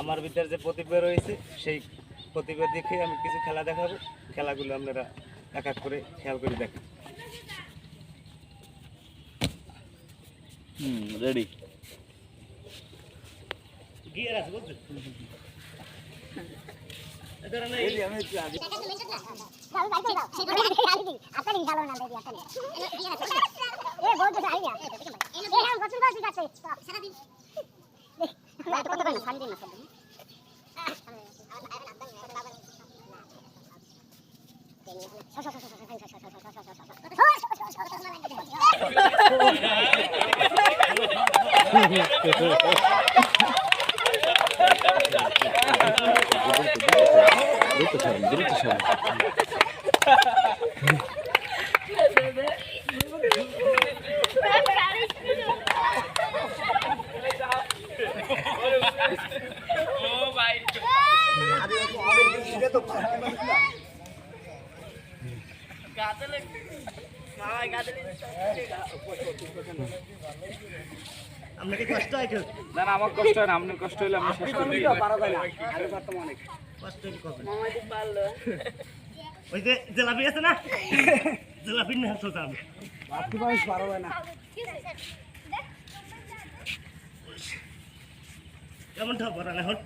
আমার ভিতরে যে প্রতিভা রয়েছে সেই প্রতিভা দেখে আমি কিছু খেলা দেখাবো, খেলাগুলো আপনারা এক এক করে খেয়াল করে দেখেন। রেডি গিয়ার আছে বুঝছেন? আপনাকে কষ্ট হয় কেউ? না না, আমার কষ্ট হয় না, আপনার কষ্ট হলে আমি শেষ করে দিই। কষ্ট করবেন। ওই যে জিলাপি আছে না, জিলাপি নিয়ে আসতে আমি কেমন ঠাপ করেন এখন?